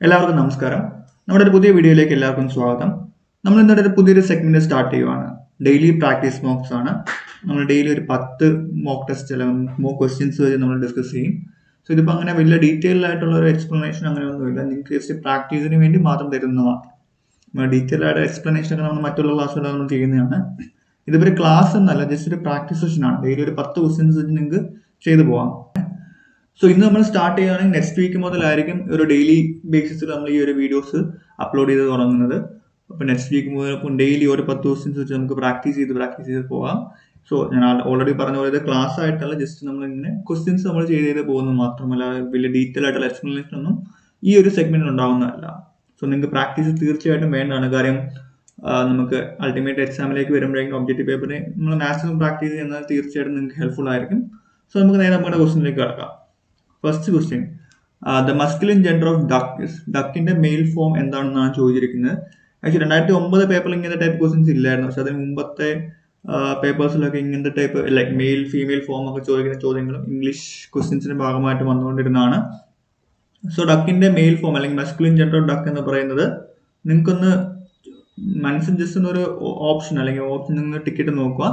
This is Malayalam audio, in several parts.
എല്ലാവർക്കും നമസ്കാരം. നമ്മുടെ ഒരു പുതിയ വീഡിയോയിലേക്ക് എല്ലാവർക്കും സ്വാഗതം. നമ്മൾ ഇന്നൊരു പുതിയൊരു സെഗ്മെന്റ് സ്റ്റാർട്ട് ചെയ്യുവാണ്. ഡെയിലി പ്രാക്ടീസ് മോക്സ് ആണ്. നമ്മൾ ഡെയിലി ഒരു 10 മോക്ക് ടെസ്റ്റ് അല്ലെങ്കിൽ മോക്ക് ക്വസ്റ്റ്യൻസ് വരെ നമ്മൾ ഡിസ്കസ് ചെയ്യും. സോ ഇതിപ്പോൾ അങ്ങനെ വലിയ ഡീറ്റെയിൽ ആയിട്ടുള്ള ഒരു എക്സ്പ്ലനേഷൻ അങ്ങനെയൊന്നുമില്ല. നിങ്ങൾക്ക് ജസ്റ്റ് പ്രാക്ടീസിന് വേണ്ടി മാത്രം തരുന്നതാണ്. ഡീറ്റെയിൽ ആയിട്ട് എക്സ്പ്ലനേഷൻ ഒക്കെ നമ്മൾ മറ്റുള്ള ക്ലാസ്സുകൾ നമ്മൾ ചെയ്യുന്നതാണ്. ഇതിപ്പോൾ ഒരു ക്ലാസ് എന്നല്ല, ജസ്റ്റ് ഒരു പ്രാക്ടീസ് സെഷൻ ആണ്. ഡെയിലി ഒരു 10 ക്വസ്റ്റ്യൻസ് വെച്ച് നിങ്ങൾക്ക് ചെയ്തു പോകാം. സോ ഇന്ന് നമ്മൾ സ്റ്റാർട്ട് ചെയ്യുകയാണെങ്കിൽ നെക്സ്റ്റ് വീക്ക് മുതലായിരിക്കും ഒരു ഡെയിലി ബേസിസിൽ നമ്മൾ ഈ ഒരു വീഡിയോസ് അപ്ലോഡ് ചെയ്ത് തുടങ്ങുന്നത്. അപ്പോൾ നെക്സ്റ്റ് വീക്ക് മുതൽ ഡെയിലി ഒരു 10 ക്വസ്റ്റ്യൻസ് വെച്ച് നമുക്ക് പ്രാക്ടീസ് ചെയ്ത് പോകാം. സോ ഞാൻ ഓൾറെഡി പറഞ്ഞ പോലെ ക്ലാസ് ആയിട്ടല്ല, ജസ്റ്റ് നമ്മൾ ഇങ്ങനെ ക്വസ്റ്റ്യൻസ് നമ്മൾ ചെയ്ത് പോകുന്നത് മാത്രമല്ല, വലിയ ഡീറ്റെയിൽ ആയിട്ടുള്ള എക്സ്പ്ലനേഷൻ ഒന്നും ഈ ഒരു സെഗ്മെന്റിൽ ഉണ്ടാവുന്നതല്ല. സോ നിങ്ങൾക്ക് പ്രാക്ടീസ് തീർച്ചയായിട്ടും വേണ്ടതാണ്. കാര്യം നമുക്ക് അൾട്ടിമേറ്റ് എക്സാമിലേക്ക് വരുമ്പോഴേക്കും ഒബ്ജക്റ്റീവ് പേപ്പറിന് നമ്മൾ മാക്സിമം പ്രാക്ടീസ് ചെയ്യുന്നത് തീർച്ചയായിട്ടും നിങ്ങൾക്ക് ഹെൽപ്ഫുൾ ആയിരിക്കും. സോ നമുക്ക് നേരെ നമ്മുടെ ക്വസ്റ്റ്യനിലേക്ക് കിടക്കാം. First question, the masculine gender of duck is. ഡക്കിന്റെ മെയിൽ ഫോം എന്താണെന്നാണ് ചോദിച്ചിരിക്കുന്നത്. ആക്ച്വലി 2009 പേപ്പറിൽ ഇങ്ങനത്തെ ടൈപ്പ് ക്വസ്റ്റ്യൻസ് ഇല്ലായിരുന്നു. പക്ഷെ അതിന് മുമ്പത്തെ പേപ്പേഴ്സിലൊക്കെ ഇങ്ങനത്തെ type like male female form ഒക്കെ ചോദിക്കുന്ന ചോദ്യങ്ങളും ഇംഗ്ലീഷ് ക്വസ്റ്റ്യൻസിന്റെ ഭാഗമായിട്ട് വന്നുകൊണ്ടിരുന്നതാണ്. സോ ഡക്കിന്റെ മെയിൽ ഫോം അല്ലെങ്കിൽ മസ്കുലിൻ ജെൻഡർ ഓഫ് ഡക്ക് എന്ന് പറയുന്നത് നിങ്ങൾക്കൊന്ന് മനസ്സിൽ ജസ്റ്റ് ഒരു ഓപ്ഷൻ അല്ലെങ്കിൽ ഓപ്ഷൻ നിങ്ങൾ ടിക്കറ്റ് നോക്കുക.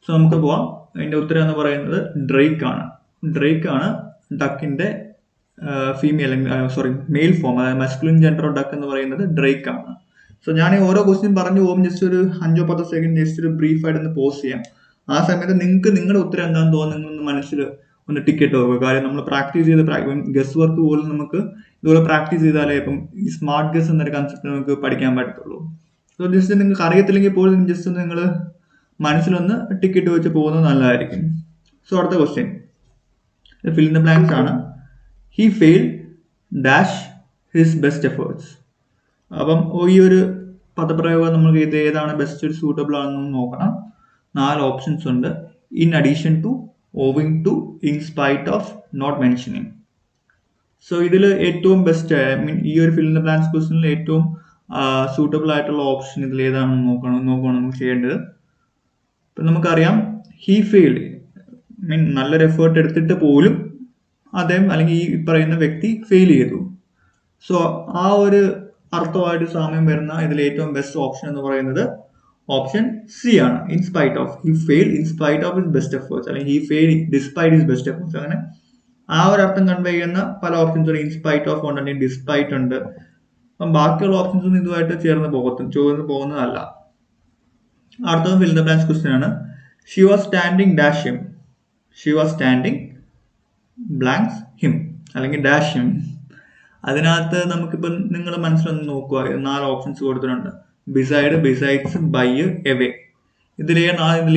സോ നമുക്ക് പോവാം. അതിന്റെ ഉത്തരം എന്ന് പറയുന്നത് ഡ്രേക്ക് ആണ് ഡക്കിന്റെ ഫീമെയിൽ മെയിൽ ഫോം, അതായത് മസ്കുലിൻ ജെൻഡർ ഓഫ് ഡക്ക് എന്ന് പറയുന്നത് ഡ്രേക്ക് ആണ്. സോ ഞാൻ ഈ ഓരോ ക്വസ്റ്റ്യൻ പറഞ്ഞു പോകും. ജസ്റ്റ് ഒരു 5-10 സെക്കൻഡ് ജസ്റ്റ് ഒരു ബ്രീഫായിട്ട് ഒന്ന് പോസ് ചെയ്യാം. ആ സമയത്ത് നിങ്ങൾക്ക് നിങ്ങളുടെ ഉത്തരം എന്താണെന്ന് തോന്നുന്നു നിങ്ങൾ മനസ്സിൽ ഒന്ന് ടിക്കറ്റ് വെക്കുക. കാര്യം നമ്മൾ പ്രാക്ടീസ് ചെയ്ത് ഗസ് വർക്ക് പോലും നമുക്ക് ഇതുപോലെ പ്രാക്ടീസ് ചെയ്താലേ ഇപ്പം ഈ സ്മാർട്ട് ഗസ് എന്നൊരു കൺസെപ്റ്റ് നമുക്ക് പഠിക്കാൻ പറ്റത്തുള്ളൂ. സോ ജസ്റ്റ് നിങ്ങൾക്ക് അറിയത്തില്ലെങ്കിൽ പോലും ജസ്റ്റ് ഒന്ന് നിങ്ങൾ മനസ്സിലൊന്ന് ടിക്കറ്റ് വെച്ച് പോകുന്നത് നല്ലതായിരിക്കും. സോ അടുത്ത question fill in the blanks ആണ്. He failed dash his best efforts. അപ്പം ഈ ഒരു പദപ്രയോഗം നമുക്ക് ഇത് ഏതാണ് ബെസ്റ്റ് സൂട്ടബിൾ ആണെന്ന് നോക്കണം. 4 ഓപ്ഷൻസ് ഉണ്ട്. In addition to, owing to, in spite of, not mentioning. So ഇതിൽ ഏറ്റവും ബെസ്റ്റ് ഈ ഒരു fill in the blanks ക്വസ്റ്റ്യനിൽ ഏറ്റവും സൂട്ടബിൾ ആയിട്ടുള്ള ഓപ്ഷൻ ഇതിൽ ഏതാണെന്ന് നോക്കണം നമുക്ക് ചെയ്യേണ്ടത്. ഇപ്പം നമുക്കറിയാം ഹി ഫെയിൽഡ് നല്ലൊരു എഫേർട്ട് എടുത്തിട്ട് പോലും അദ്ദേഹം അല്ലെങ്കിൽ ഈ പറയുന്ന വ്യക്തി ഫെയിൽ ചെയ്തു. സോ ആ ഒരു അർത്ഥമായിട്ട് സാമ്യം വരുന്ന ഇതിൽ ഏറ്റവും ബെസ്റ്റ് ഓപ്ഷൻ എന്ന് പറയുന്നത് ഓപ്ഷൻ സി ആണ്. In spite of. He fail in spite of his best efforts, അല്ലെങ്കിൽ he fail despite his best efforts. അങ്ങനെ ആ ഒരു അർത്ഥം കൺവേ ചെയ്യുന്ന പല ഓപ്ഷൻസ് ഉണ്ട്. ഇൻ സ്പൈറ്റ് ഓഫ് ഉണ്ട്, അല്ലെങ്കിൽ ഡിസ്പൈറ്റ് ഉണ്ട്. അപ്പം ബാക്കിയുള്ള ഓപ്ഷൻസ് ഒന്നും ഇതുമായിട്ട് ചേർന്ന് പോകുന്നതല്ല. അടുത്തത് ഫിൽ ദ ബ്ലാങ്ക്സ് ക്വസ്റ്റ്യൻ ആണ്. She was standing dash him. She was standing blanks him അല്ലെങ്കിൽ ഡാഷ് ഹിം. അതിനകത്ത് നമുക്കിപ്പം നിങ്ങൾ മനസ്സിലൊന്ന് നോക്കുക. 4 ഓപ്ഷൻസ് കൊടുത്തിട്ടുണ്ട്. Beside, besides, by, away. ഇതിൽ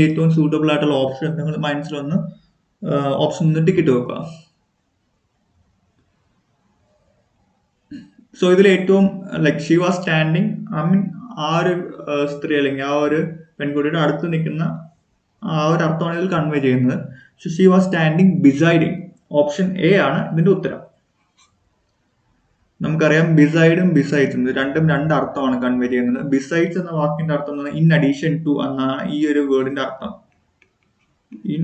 ഏറ്റവും സൂട്ടബിൾ ആയിട്ടുള്ള ഓപ്ഷൻ നിങ്ങൾ മനസ്സിലൊന്ന് ഓപ്ഷൻ ടിക്കറ്റ് വെക്കുക. സോ ഇതിൽ ഏറ്റവും ലൈക്ക് ഷി വാസ് സ്റ്റാൻഡിങ് ആ ഒരു സ്ത്രീ അല്ലെങ്കിൽ ആ ഒരു പെൺകുട്ടിയുടെ അടുത്ത് നിൽക്കുന്ന ആ ഒരു അർത്ഥമാണ് ഇതിൽ കൺവേ ചെയ്യുന്നത്. So she was standing besiding. Option A ആണ് ഇതിന്റെ ഉത്തരം. നമുക്കറിയാം ബിസൈഡും ബിസൈഡ്സും രണ്ടും 2 അർത്ഥമാണ് കൺവേ ചെയ്യുന്നത്. ബിസൈഡ്സ് എന്ന വാക്കിന്റെ അർത്ഥം ഇൻ അഡീഷൻ ടു എന്നാണ് ഈ ഒരു വേർഡിന്റെ അർത്ഥം. In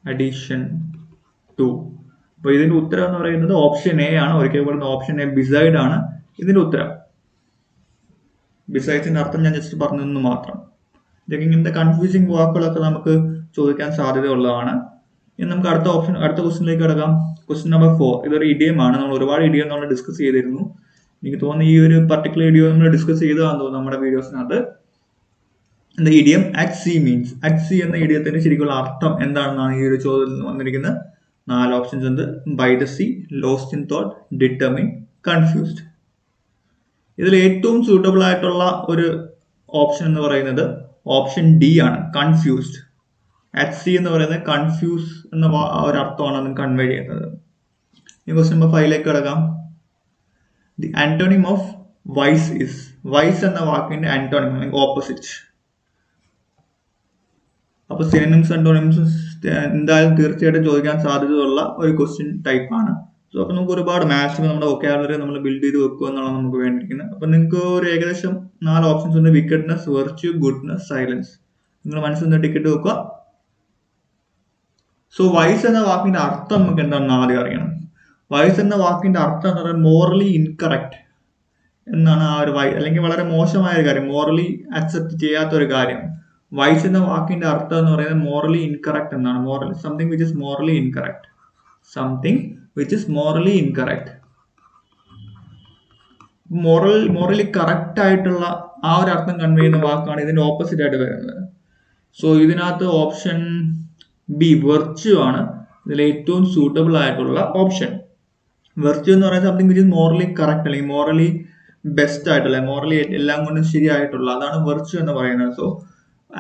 addition to. അപ്പൊ ഇതിന്റെ ഉത്തരം എന്ന് പറയുന്നത് ഓപ്ഷൻ എ ആണ്. ഒരിക്കൽ പറയുന്നത് ഓപ്ഷൻ എ ബിസൈഡ് ആണ് ഇതിന്റെ ഉത്തരം. ബിസൈഡ്സിന്റെ അർത്ഥം ഞാൻ ജസ്റ്റ് പറഞ്ഞതെന്ന് മാത്രം. ഇതൊക്കെ ഇങ്ങനത്തെ കൺഫ്യൂസിങ് വാക്കുകളൊക്കെ നമുക്ക് ചോദിക്കാൻ സാധ്യതയുള്ളതാണ്. ഇനി നമുക്ക് അടുത്ത ക്വസ്റ്റ്യനിലേക്ക് കിടക്കാം. Question number 4. ഇതൊരു ഇഡിയം ആണ്. നമ്മൾ ഒരുപാട് ഇഡിയം നമ്മൾ ഡിസ്കസ് ചെയ്തിരുന്നു. എനിക്ക് തോന്നുന്നു ഈ ഒരു പർട്ടിക്കുലർ ഇഡിയം നമ്മൾ ഡിസ്കസ് ചെയ്തതാണെന്ന് തോന്നുന്നു നമ്മുടെ വീഡിയോസിനകത്ത്. The idiom at sea means. At sea എന്ന ഇഡിയത്തിന്റെ ശരിക്കുള്ള അർത്ഥം എന്താണെന്നാണ് ഈ ഒരു ചോദ്യത്തിൽ വന്നിരിക്കുന്നത്. 4 ഓപ്ഷൻസ് ഉണ്ട്. By the sea, lost in thought, determine, confused. ഇതിൽ ഏറ്റവും സൂട്ടബിൾ ആയിട്ടുള്ള ഒരു ഓപ്ഷൻ എന്ന് പറയുന്നത് ഓപ്ഷൻ ഡി ആണ്, കൺഫ്യൂസ്ഡ്. അറ്റ് സീ എന്ന് പറയുന്നത് കൺഫ്യൂസ് എന്ന ഒരു അർത്ഥമാണ് അത് കൺവേ ചെയ്യുന്നത്. ഈ ക്വസ്റ്റ്യൻ നമ്പർ 5ലേക്ക് കിടക്കാം. The antonym of vice is. Vice എന്ന വാക്കിന്റെ ആന്റോണിം അല്ലെങ്കിൽ ഓപ്പോസിറ്റ്. അപ്പൊ സിനോണിംസ് ആന്റോണിംസ് എന്തായാലും തീർച്ചയായിട്ടും ചോദിക്കാൻ സാധ്യതയുള്ള ഒരു ക്വസ്റ്റ്യൻ ടൈപ്പ് ആണ്. സോ അപ്പൊ നമുക്ക് ഒരുപാട് മാത്സ് നമ്മുടെ വൊക്കാബുലറി നമ്മൾ ബിൽഡ് ചെയ്ത് വെക്കുക എന്നുള്ളത് നമുക്ക് വേണ്ടിയിരിക്കുന്നത്. അപ്പൊ നിങ്ങൾക്ക് ഒരു ഏകദേശം 4 ഓപ്ഷൻസ് ഉണ്ട്. Wickedness, virtue, goodness, silence. നിങ്ങൾ മനസ്സിൽ ടിക്കറ്റ് വെക്കുക. സോ വൈസ് എന്ന വാക്കിന്റെ അർത്ഥം നമുക്ക് എന്താണെന്ന് ആദ്യം അറിയണം. വൈസ് എന്ന വാക്കിന്റെ അർത്ഥം എന്ന് പറയുന്നത് മോറലി ഇൻകറക്റ്റ് എന്നാണ് ആ ഒരു അല്ലെങ്കിൽ വളരെ മോശമായ ഒരു കാര്യം, മോറലി അക്സെപ്റ്റ് ചെയ്യാത്ത ഒരു കാര്യം. വൈസ് എന്ന വാക്കിന്റെ അർത്ഥം എന്ന് പറയുന്നത് മോറലി ഇൻകറക്റ്റ് എന്നാണ്. Morally something which is morally incorrect, something which is morally incorrect. Morally correct ആയിട്ടുള്ള ആ ഒരു അർത്ഥം കൺവേ ചെയ്യുന്ന വാക്കാണ് ഇതിന്റെ ഓപ്പോസിറ്റ് ആയിട്ട് വരുന്നത്. സോ ഇതിനകത്ത് ഓപ്ഷൻ ബി വെർച്യു ആണ് ഇതിൽ ഏറ്റവും സൂട്ടബിൾ ആയിട്ടുള്ള ഓപ്ഷൻ. വെർച്യു എന്ന് പറയുന്നത് something which is morally correct അല്ലെങ്കിൽ മോറലി ബെസ്റ്റ് ആയിട്ടുള്ള, മോറലി എല്ലാം കൊണ്ടും ശരിയായിട്ടുള്ള, അതാണ് വെർച്യു എന്ന് പറയുന്നത്. സോ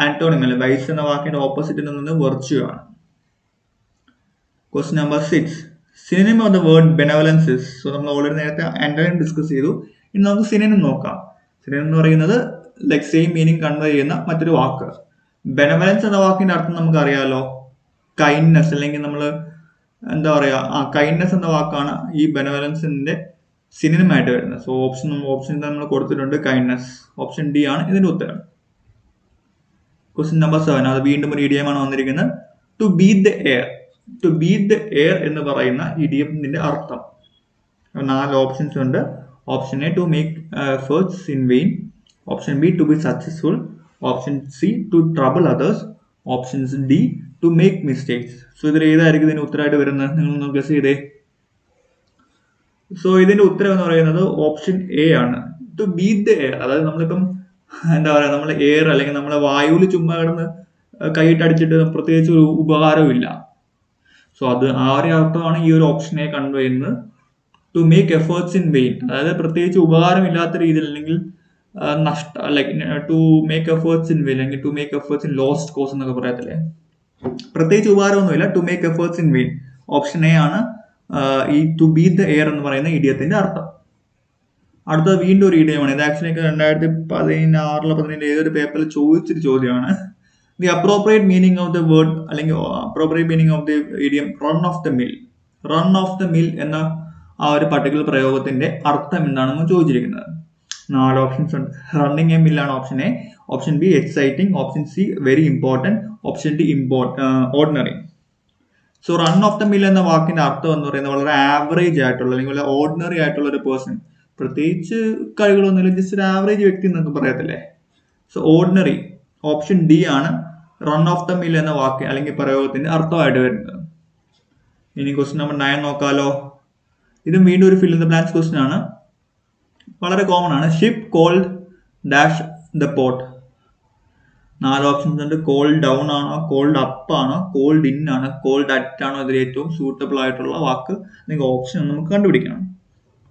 ആന്റോണിം അല്ലെ വൈസ് എന്ന വാക്കിന്റെ ഓപ്പോസിറ്റ് നിന്ന് വെർച്യു ആണ്. Question number 6, synonym of the word benevolence is. So നമ്മൾ ഓൾറെഡി നേരത്തെ ആന്റോണിം ഡിസ്കസ് ചെയ്തു. ഇനി നമുക്ക് സിനോണിം നോക്കാം. സിനോണിം എന്ന് പറയുന്നത് ലൈക് സെയിം മീനിങ് കൺവേ ചെയ്യുന്ന മറ്റൊരു വാക്ക്. ബെനവലൻസ് എന്ന വാക്കിന്റെ അർത്ഥം നമുക്ക് അറിയാലോ, കൈൻഡ്നെസ്, അല്ലെങ്കിൽ നമ്മൾ എന്താ പറയാ, കൈൻഡ്നെസ് എന്ന വാക്കാണ് ഈ ബെനവലൻസിന്റെ സിനോണിം ആയിട്ട് വരുന്നത്. സോ ഓപ്ഷൻ നമ്മൾ കൊടുത്തിട്ടുണ്ട് കൈൻഡ്നെസ്. ഓപ്ഷൻ ഡി ആണ് ഇതിന്റെ ഉത്തരം. ക്വസ്റ്റ്യൻ നമ്പർ 7, അത് വീണ്ടും ഒരു ഇഡിയമാണ് വന്നിരിക്കുന്നത്. To beat the air. To beat the air എന്ന് പറയുന്ന ഇഡിയത്തിന്റെ അർത്ഥം 4 ഓപ്ഷൻസ് ഉണ്ട്. Option A to make efforts in vain, option B to be successful, option C to trouble others, option D to make mistakes. So ഇതിൽ ഏതായിരിക്കും ഇതിന് ഉത്തരമായിട്ട് വരുന്നത്? നിങ്ങൾ ഗസ് ചെയ്തേ. സോ ഇതിന്റെ ഉത്തരം എന്ന് പറയുന്നത് ഓപ്ഷൻ എ ആണ്, ടു ബീറ്റ് ദ എയർ. അതായത് നമ്മളിപ്പം എന്താ പറയാ, നമ്മളെ എയർ അല്ലെങ്കിൽ നമ്മളെ വായുവിൽ ചുമ്മാ കിടന്ന് കൈയിട്ടടിച്ചിട്ട് പ്രത്യേകിച്ച് ഒരു ഉപകാരവും ഇല്ല. സോ അത് ആ ഒരു അർത്ഥമാണ് ഈ ഒരു ഓപ്ഷനെ കൺവേ ചെയ്യുന്നത്. To make efforts in vain, അതായത് പ്രത്യേകിച്ച് ഉപകാരമില്ലാത്ത രീതിയിൽ, അല്ലെങ്കിൽ like to make efforts in vain, അല്ലെങ്കിൽ to make efforts in lost cause എന്നൊക്കെ പറയത്തില്ലേ, പ്രത്യേകിച്ച് ഉപകാരമൊന്നുമില്ല. To make efforts in vain, option A ആണ് ഈ ടു ബീറ്റ് ദ എയർ എന്ന് പറയുന്ന ഇഡിയത്തിന്റെ അർത്ഥം. അടുത്തത് വീണ്ടും ഒരു ഇഡിയമാണ്. ഇത് ആക്ച്വലി 2016-17 ഏതൊരു പേപ്പറിൽ ചോദിച്ചൊരു ചോദ്യമാണ്. The appropriate meaning of the word, അല്ലെങ്കിൽ appropriate meaning of the idiom run of the mill. Run of the mill എന്ന ആ ഒരു പർട്ടിക്കുലർ പ്രയോഗത്തിന്റെ അർത്ഥം എന്താണെന്ന് ചോദിച്ചിരിക്കുന്നത്. 4 ഓപ്ഷൻസ് ഉണ്ട്. റണ്ണിങ് എ മില്ലാണ് option A, option B exciting, option C very important, option D ordinary. So run of the mill എന്ന വാക്കിന്റെ അർത്ഥം എന്ന് പറയുന്നത് വളരെ ആവറേജ് ആയിട്ടുള്ള, അല്ലെങ്കിൽ വളരെ ഓർഡിനറി ആയിട്ടുള്ള ഒരു പേഴ്സൺ, പ്രത്യേകിച്ച് കഴിവുകളൊന്നുമില്ല, ജസ്റ്റ് ഒരു ആവറേജ് വ്യക്തി എന്നൊക്കെ പറയത്തില്ലേ. സോ ഓർഡിനറി, ഓപ്ഷൻ ഡി ആണ് റൺ ഓഫ് ദ മിൽ എന്ന വാക്ക് അല്ലെങ്കിൽ പ്രയോഗത്തിന്റെ അർത്ഥമായിട്ട് വരുന്നത്. ഇനി ക്വസ്റ്റ്യൻ നമ്പർ 9 നോക്കാലോ. ഇതും വീണ്ടും ഒരു fill in the blanks question ആണ്, വളരെ കോമൺ ആണ്. Ship called dash the port. 4 options ഉണ്ട്. കോൾഡ് ഡൗൺ ആണോ, കോൾഡ് അപ്പ് ആണോ, കോൾഡ് ഇൻ ആണോ, കോൾഡ് അറ്റ് ആണോ ഇതിൽ ഏറ്റവും സൂട്ടബിൾ ആയിട്ടുള്ള വാക്ക്, അല്ലെങ്കിൽ ഓപ്ഷൻ നമുക്ക് കണ്ടുപിടിക്കണം.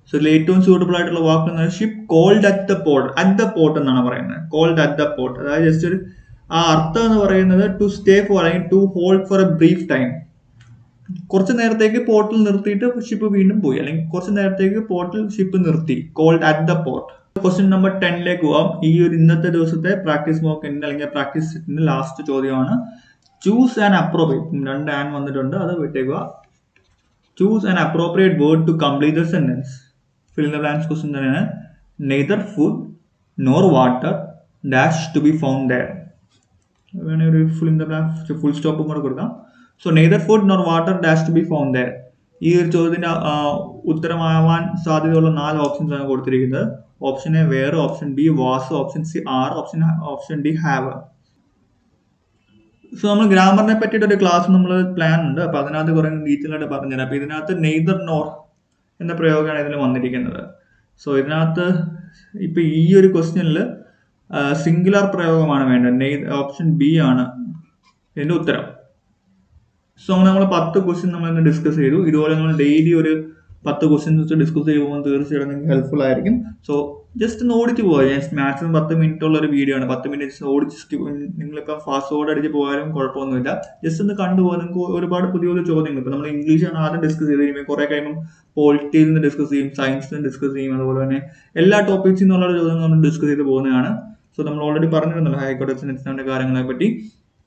സോ ഇതിൽ ഏറ്റവും സൂട്ടബിൾ ആയിട്ടുള്ള വാക്ക് എന്ന് പറയുന്നത് ship called at the port. At the port എന്നാണ് പറയുന്നത്. കോൾഡ് അറ്റ് ദ പോർട്ട്, അതായത് ജസ്റ്റ് ഒരു ആ അർത്ഥം എന്ന് പറയുന്നത് ടു സ്റ്റേ ഫോർ, അല്ലെങ്കിൽ to hold for a brief time. കുറച്ച് നേരത്തേക്ക് പോർട്ടിൽ നിർത്തിയിട്ട് ഷിപ്പ് വീണ്ടും പോയി, അല്ലെങ്കിൽ കുറച്ച് നേരത്തേക്ക് പോർട്ടിൽ ഷിപ്പ് നിർത്തി. Called at the port. Question number 10 പോവാം. ഈ ഒരു ഇന്നത്തെ ദിവസത്തെ പ്രാക്ടീസ് മോക്കിന്റെ അല്ലെങ്കിൽ പ്രാക്ടീസ് സെറ്റിന്റെ ലാസ്റ്റ് ചോദ്യമാണ്. ചൂസ് ആൻ അപ്രോപ്രിയേറ്റ്, 2 ആൻ വന്നിട്ടുണ്ട്, അത് വിട്ടേക്കുക. Choose an appropriate word to complete the sentence. Fill in the blanks question തന്നെയാണ്. Neither food nor water dash to be found there. വേണമെങ്കിൽ ഒരു full in the blanks full സ്റ്റോപ്പും കൂടെ കൊടുക്കാം. So neither food nor water dash to be found there. ഈ ഒരു ചോദ്യത്തിന്റെ ഉത്തരമാവാൻ സാധ്യതയുള്ള 4 ഓപ്ഷൻസ് ആണ് കൊടുത്തിരിക്കുന്നത്. Option A were, option B was, option C are, option D have. So നമ്മൾ ഗ്രാമറിനെ പറ്റിയിട്ട് ഒരു ക്ലാസ് നമ്മൾ പ്ലാൻ ഉണ്ട്, അപ്പൊ അതിനകത്ത് കുറെ ഡീറ്റെയിൽ ആയിട്ട് പറഞ്ഞുതരാം. അപ്പൊ ഇതിനകത്ത് നെയ്തർ നോർ എന്ന പ്രയോഗമാണ് ഇതിൽ വന്നിരിക്കുന്നത്. സോ ഇതിനകത്ത് ഇപ്പൊ ഈ ഒരു ക്വസ്റ്റ്യനിൽ സിംഗുലർ പ്രയോഗമാണ് വേണ്ടത്. ഓപ്ഷൻ ബി ആണ് ഇതിന്റെ ഉത്തരം. സോ നമ്മൾ 10 ക്വസ്റ്റ്യൻ നമ്മൾ ഇന്ന് ഡിസ്കസ് ചെയ്തു. ഇതുപോലെ നമ്മൾ ഡെയിലി ഒരു 10 ക്വസ്റ്റ്യൻസ് വെച്ച് ഡിസ്കസ് ചെയ്യുമ്പോൾ തീർച്ചയായിട്ടും നിങ്ങൾക്ക് ഹെൽപ്ഫുൾ ആയിരിക്കും. സോ ജസ്റ്റ് ഒന്ന് ഓടിച്ച് പോകാം. മാക്സിമം 10 മിനിറ്റ് ഉള്ള ഒരു വീഡിയോ ആണ്. 10 മിനിറ്റ് ഓടിച്ച് നിങ്ങളിപ്പോൾ ഫാസ്റ്റ് ഫോർവേഡ് അടിച്ച് പോയാലും കുഴപ്പമൊന്നുമില്ല. ജസ്റ്റ് ഒന്ന് കണ്ടുപോകാൻ നിങ്ങൾക്ക് ഒരുപാട് പുതിയ പുതിയ ചോദ്യങ്ങൾ. ഇപ്പം നമ്മൾ ഇംഗ്ലീഷാണ് ആദ്യം ഡിസ്കസ് ചെയ്ത് കഴിയുമ്പോൾ കുറെ കഴിയുമ്പോൾ പോളിറ്റിയിൽ നിന്ന് ഡിസ്കസ് ചെയ്യും, സയൻസിൽ നിന്ന് ഡിസ്കസ് ചെയ്യും, അതുപോലെ തന്നെ എല്ലാ ടോപ്പിക്സിൽ നിന്നുള്ള ചോദ്യങ്ങൾ നമ്മൾ ഡിസ്കസ് ചെയ്ത് പോകുന്നതാണ്. സോ നമ്മൾ ഓൾറെഡി പറഞ്ഞിരുന്നല്ലോ ഹൈക്കോടതി എക്സാമിന്റെ കാര്യങ്ങളെ പറ്റി.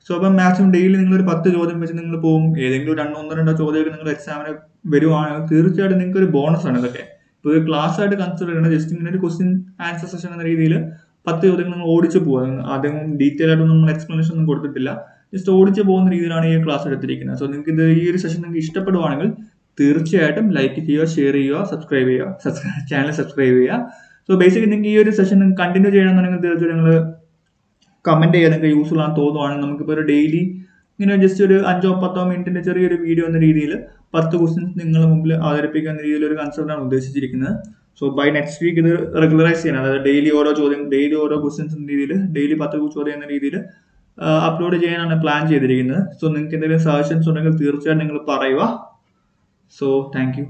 സോ അപ്പം മാക്സിമം ഡെയിലി നിങ്ങളൊരു 10 ചോദ്യം വെച്ച് നിങ്ങൾ പോകും. ഏതെങ്കിലും 1-2 ചോദ്യമൊക്കെ നിങ്ങൾ എക്സാമിന് വരുവാണെങ്കിൽ തീർച്ചയായിട്ടും നിങ്ങൾക്ക് ഒരു ബോണസ് ആണ് ഇതൊക്കെ. ഇപ്പോൾ ഒരു ക്ലാസ് ആയിട്ട് കൺസിഡർ ചെയ്യണം. ജസ്റ്റ് ഇങ്ങനെ ഒരു ക്വസ്റ്റ്യൻ ആൻസർ സെഷൻ എന്ന രീതിയിൽ 10 ചോദ്യങ്ങൾ നിങ്ങൾ ഓടിച്ച് പോകുക. ആദ്യം ഡീറ്റെയിൽ ആയിട്ടൊന്നും നമ്മൾ എക്സ്പ്ലനേഷൻ ഒന്നും കൊടുത്തിട്ടില്ല, ജസ്റ്റ് ഓടിച്ച് പോകുന്ന രീതിയിലാണ് ഈ ക്ലാസ് എടുത്തിരിക്കുന്നത്. സോ നിങ്ങൾക്ക് ഇത് ഈ ഒരു സെഷൻ നിങ്ങൾക്ക് ഇഷ്ടപ്പെടുവാണെങ്കിൽ തീർച്ചയായിട്ടും ലൈക്ക് ചെയ്യുക, ഷെയർ ചെയ്യുക, സബ്സ്ക്രൈബ് ചെയ്യുക, ചാനൽ സബ്സ്ക്രൈബ് ചെയ്യുക. സോ ബേസിക്കലി നിങ്ങൾക്ക് ഈ ഒരു സെഷൻ കണ്ടിന്യൂ ചെയ്യണമെന്നുണ്ടെങ്കിൽ തീർച്ചയായും നിങ്ങൾ കമൻറ്റ് ചെയ്യാൻ നിങ്ങൾക്ക് യൂസ്ഫുൾ ആണെന്ന് തോന്നുവാണെങ്കിൽ നമുക്കിപ്പോൾ ഒരു ഡെയിലി ഇങ്ങനെ ജസ്റ്റ് ഒരു 5-10 മിനിറ്റിൻ്റെ ചെറിയൊരു വീഡിയോ എന്ന രീതിയിൽ 10 ക്വസ്റ്റ്യൻസ് നിങ്ങളുടെ മുമ്പിൽ അവതരിപ്പിക്കുന്ന രീതിയിൽ ഒരു കൺസെപ്റ്റാണ് ഉദ്ദേശിച്ചിരിക്കുന്നത്. സോ ബൈ നെക്സ്റ്റ് വീക്ക് ഇത് റെഗുലറൈസ് ചെയ്യണം. അതായത് ഡെയിലി ഓരോ ക്വസ്റ്റ്യൻസ് എന്ന രീതിയിൽ ഡെയിലി 10 ചോദ്യം എന്ന രീതിയിൽ അപ്ലോഡ് ചെയ്യാനാണ് പ്ലാൻ ചെയ്തിരിക്കുന്നത്. സോ നിങ്ങൾക്ക് എന്തെങ്കിലും സജഷൻസ് ഉണ്ടെങ്കിൽ തീർച്ചയായിട്ടും നിങ്ങൾ പറയുക. So thank you.